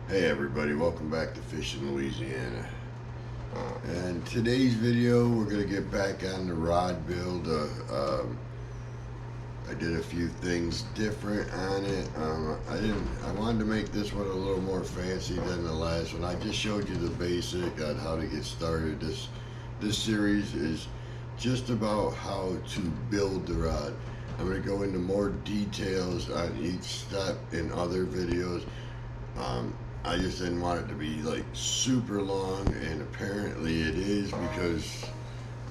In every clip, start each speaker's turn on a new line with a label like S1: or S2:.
S1: Hey everybody, welcome back to Fishing Louisiana. And today's video, we're going to get back on the rod build. I did a few things different on it. I wanted to make this one a little more fancy than the last one. I just showed you the basic on how to get started. This series is just about how to build the rod. I'm going to go into more details on each step in other videos. I just didn't want it to be like super long, and apparently it is because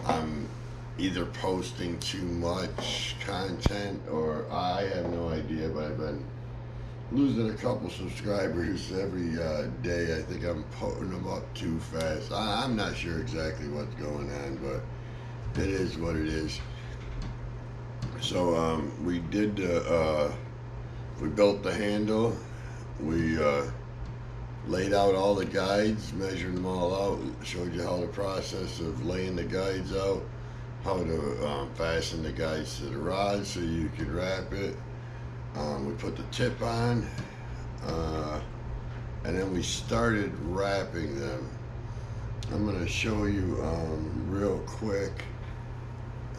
S1: I'm either posting too much content or I have no idea, but I've been losing a couple subscribers every day. I think I'm putting them up too fast. I'm not sure exactly what's going on, but it is what it is. So we built the handle. We laid out all the guides, measured them all out, showed you how the process of laying the guides out, how to fasten the guides to the rod so you could wrap it. We put the tip on, and then we started wrapping them. I'm going to show you real quick.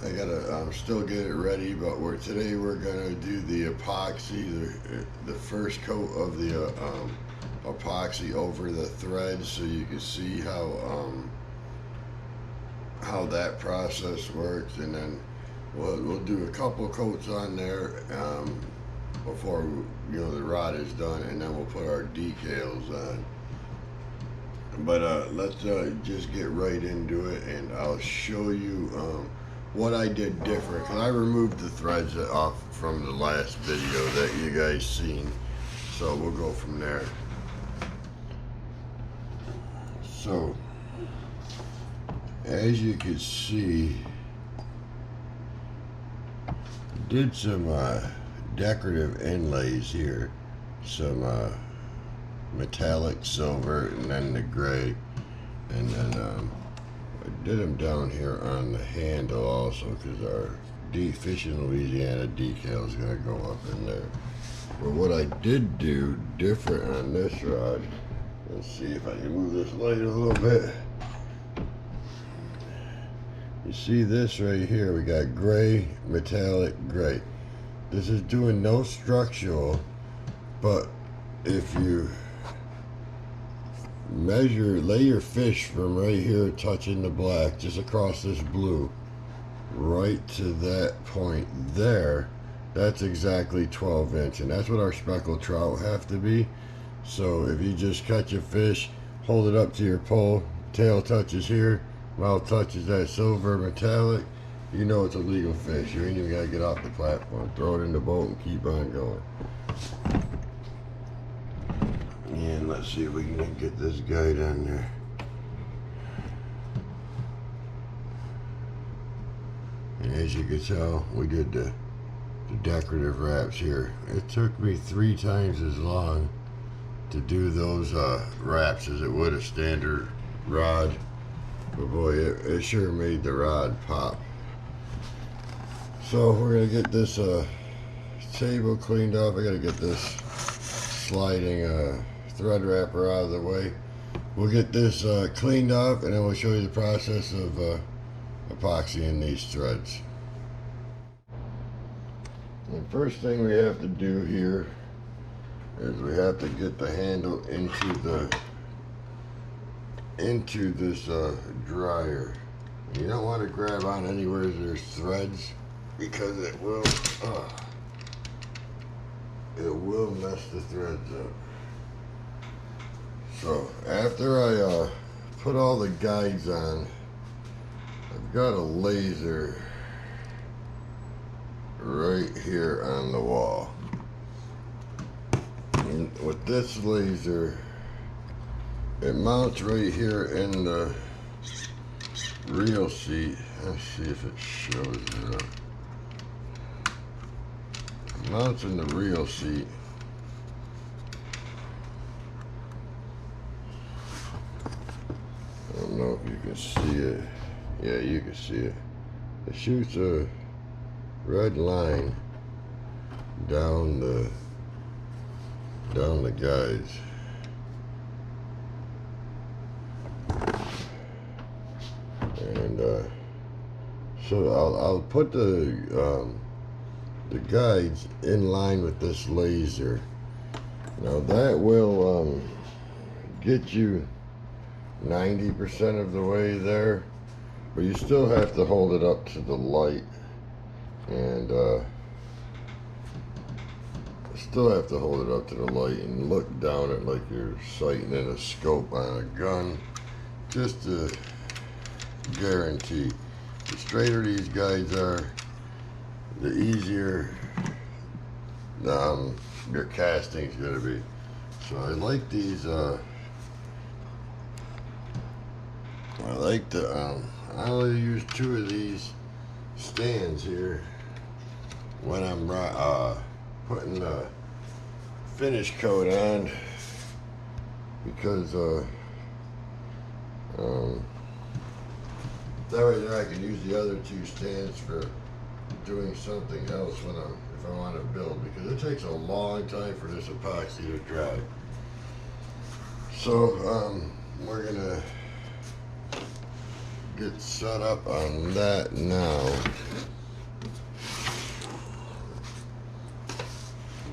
S1: I gotta still get it ready, but today we're gonna do the epoxy, the first coat of the epoxy over the threads, so you can see how that process works, and then we'll do a couple coats on there before the rod is done, and then we'll put our decals on. But let's just get right into it, and I'll show you what I did different, because I removed the threads off from the last video that you guys seen, so we'll go from there. So as you can see, did some decorative inlays here, some metallic silver, and then the gray, and then I did them down here on the handle also, because our Fishing Louisiana decal is going to go up in there. But what I did do different on this rod, let's see if I can move this light a little bit. You see this right here, we got gray, metallic, gray. This is doing no structural, but if you lay your fish from right here touching the black, just across this blue, right to that point there, that's exactly 12 inch, and that's what our speckled trout have to be. So if you just catch a fish, hold it up to your pole, tail touches here, mouth touches that silver metallic, you know it's a legal fish. You ain't even gotta get off the platform. Throw it in the boat and keep on going. And let's see if we can get this guide on there. And as you can tell, we did the decorative wraps here. It took me 3 times as long to do those wraps as it would a standard rod. But boy, it sure made the rod pop. So we're gonna get this table cleaned off. I gotta get this sliding thread wrapper out of the way. We'll get this cleaned off, and then we'll show you the process of epoxying these threads. The first thing we have to do here is we have to get the handle into this dryer. You don't want to grab on anywhere there's threads, because it will mess the threads up. So after I put all the guides on, I've got a laser right here on the wall. And with this laser, it mounts right here in the reel seat. Let's see if it shows it up. It mounts in the reel seat. I don't know if you can see it. Yeah, you can see it. It shoots a red line down the guides. So I'll put the guides in line with this laser. Now that will get you 90% of the way there, but you still have to hold it up to the light, and still have to hold it up to the light and look down it like you're sighting in a scope on a gun, just to guarantee. The straighter these guides are, the easier your casting's gonna be. So I like these. I like the. I only use 2 of these stands here when I'm putting the finish coat on, because that way there I can use the other 2 stands for doing something else if I want to build, because it takes a long time for this epoxy to dry. So we're gonna get set up on that now.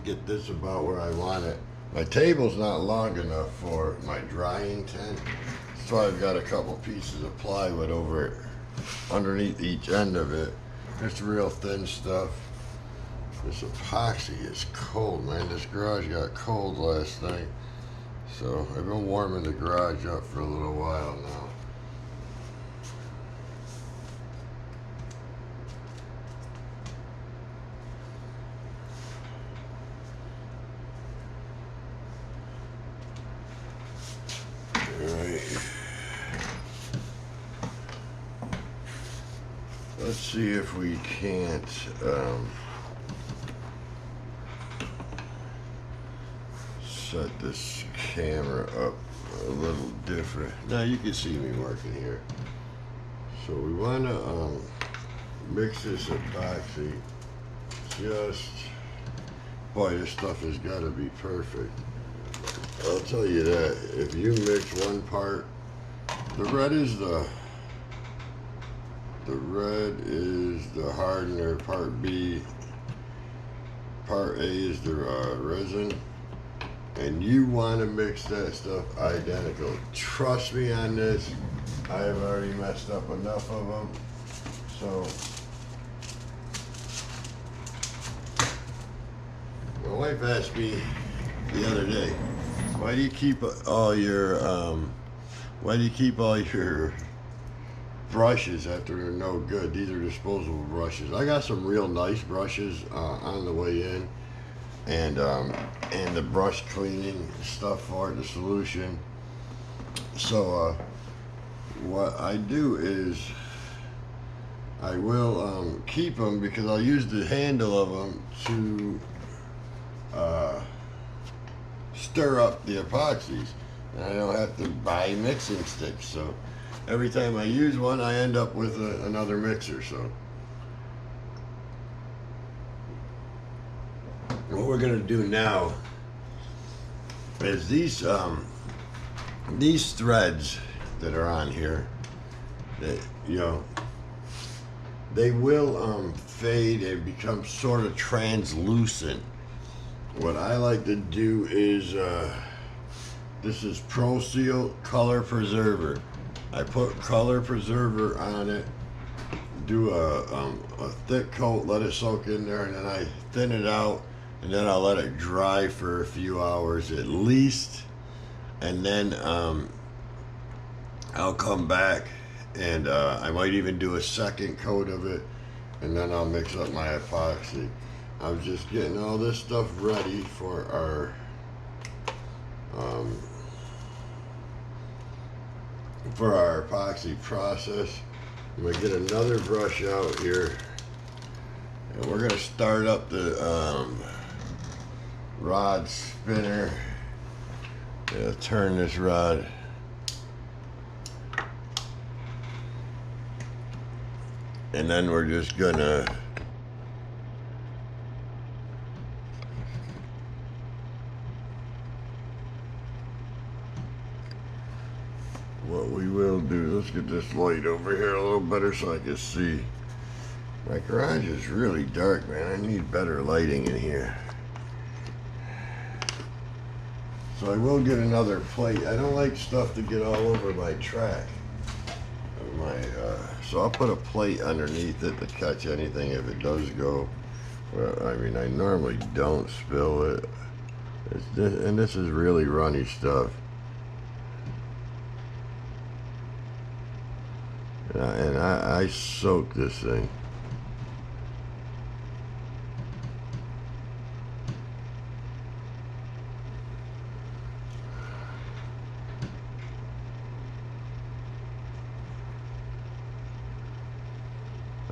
S1: Get this about where I want it. My table's not long enough for my drying tent, so I've got a couple pieces of plywood over it, underneath each end of it. It's real thin stuff. This epoxy is cold, man. This garage got cold last night, so I've been warming the garage up for a little while now. Let's see if we can't set this camera up a little different. Now you can see me working here. So we want to mix this epoxy. Boy, this stuff has got to be perfect. I'll tell you that. If you mix one part, the red is the hardener, part B, part A is the resin, and you want to mix that stuff identical. Trust me on this, I have already messed up enough of them. So my wife asked me the other day, why do you keep all your brushes after they're no good? These are disposable brushes. I got some real nice brushes on the way in, and the brush cleaning stuff for it, the solution. So what I do is I will keep them, because I'll use the handle of them to stir up the epoxies, and I don't have to buy mixing sticks. So every time I use one, I end up with another mixer. So what we're gonna do now is these threads that are on here, that they will fade and become sort of translucent. What I like to do is this is Pro Seal Color Preserver. I put color preserver on it, do a thick coat, let it soak in there, and then I thin it out, and then I'll let it dry for a few hours at least, and then I'll come back, and I might even do a second coat of it, and then I'll mix up my epoxy. I'm just getting all this stuff ready for our epoxy process. I'm gonna get another brush out here, and we're gonna start up the rod spinner. Turn this rod, and then we're just gonna what we will do, let's get this light over here a little better so I can see. My garage is really dark, man. I need better lighting in here. So I will get another plate. I don't like stuff to get all over my track. So I'll put a plate underneath it to catch anything if it does go. Well, I mean, I normally don't spill it. And this is really runny stuff. And I soak this thing.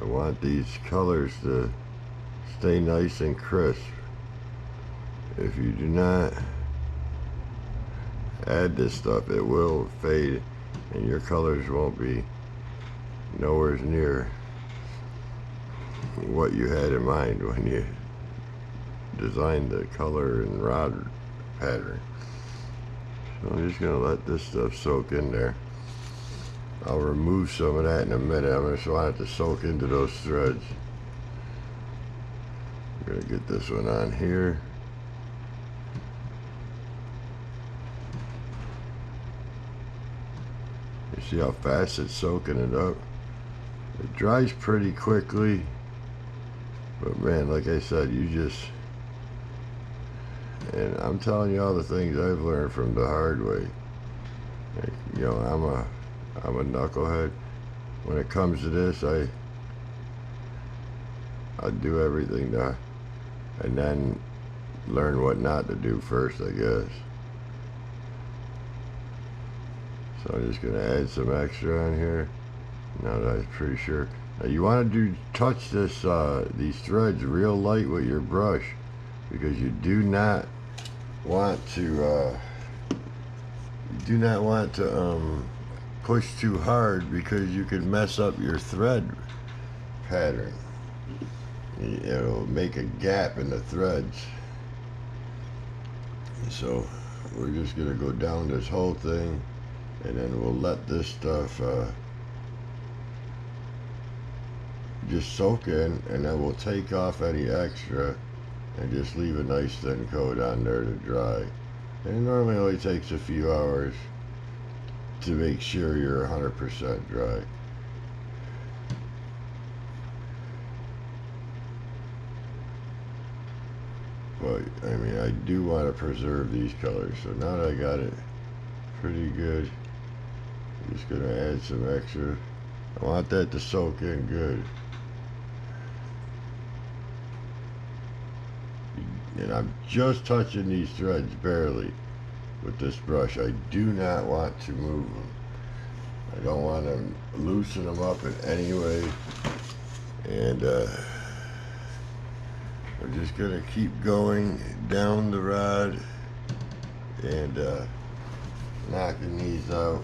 S1: I want these colors to stay nice and crisp. If you do not add this stuff, it will fade and your colors won't be nowhere near what you had in mind when you designed the color and rod pattern. So I'm just going to let this stuff soak in there. I'll remove some of that in a minute. I just want it to soak into those threads. I'm going to get this one on here. You see how fast it's soaking it up? It dries pretty quickly, but man, like I said, and I'm telling you all the things I've learned from the hard way. You know, I'm a knucklehead. When it comes to this, I do everything and then learn what not to do first, I guess. So I'm just gonna add some extra on here. Now that I'm pretty sure. Now you want to touch these threads real light with your brush, because you do not want to push too hard, because you could mess up your thread pattern. It'll make a gap in the threads. So we're just gonna go down this whole thing, and then we'll let this stuff just soak in, and then we'll take off any extra and just leave a nice thin coat on there to dry. And it normally only takes a few hours to make sure you're 100% dry. But I mean, I do want to preserve these colors. So now that I got it pretty good, I'm just gonna add some extra. I want that to soak in good. And I'm just touching these threads barely with this brush. I do not want to move them. I don't want to loosen them up in any way. And we're just gonna keep going down the rod and knocking these out.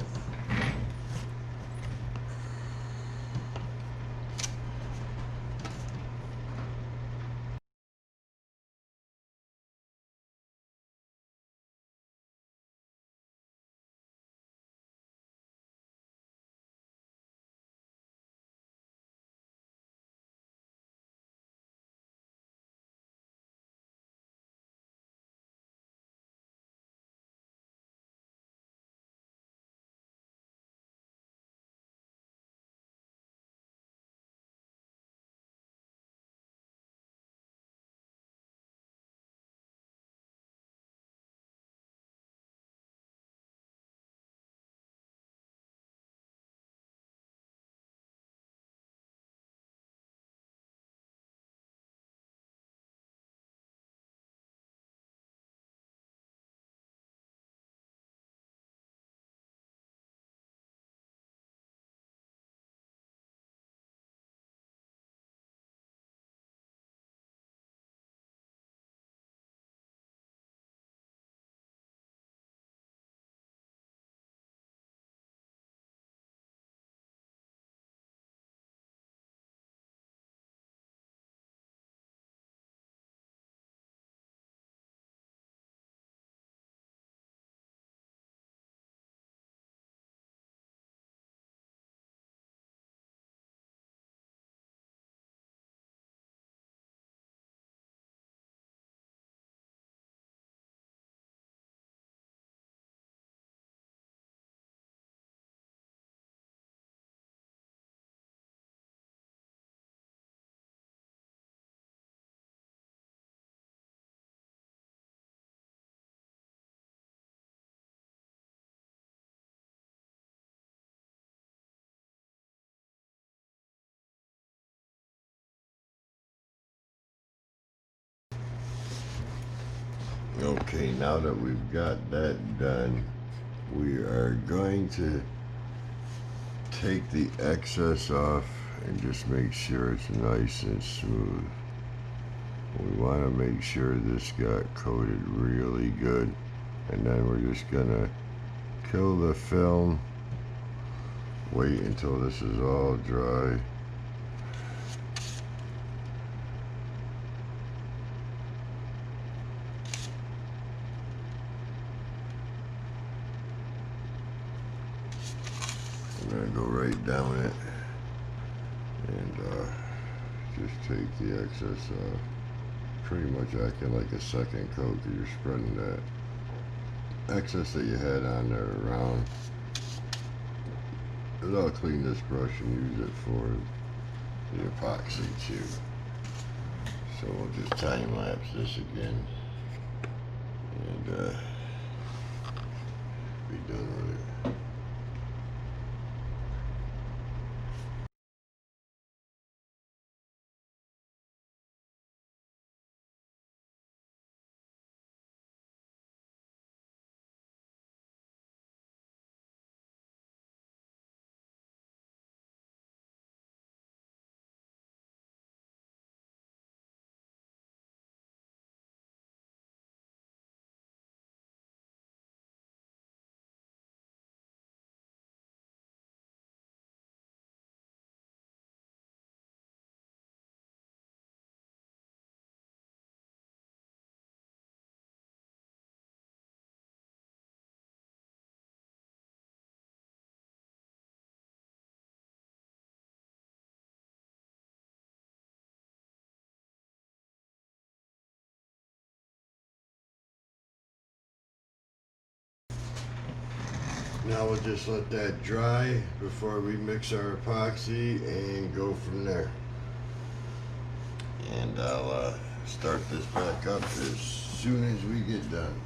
S1: Okay, now that we've got that done, we are going to take the excess off and just make sure it's nice and smooth. We want to make sure this got coated really good, and then we're just gonna kill the film, wait until this is all dry. I'm gonna go right down it and just take the excess off. Pretty much acting like a second coat, because you're spreading that excess that you had on there around. But I'll clean this brush and use it for the epoxy too. So we'll just time lapse this again and be done with it. Now we'll just let that dry before we mix our epoxy and go from there. And I'll start this back up as soon as we get done.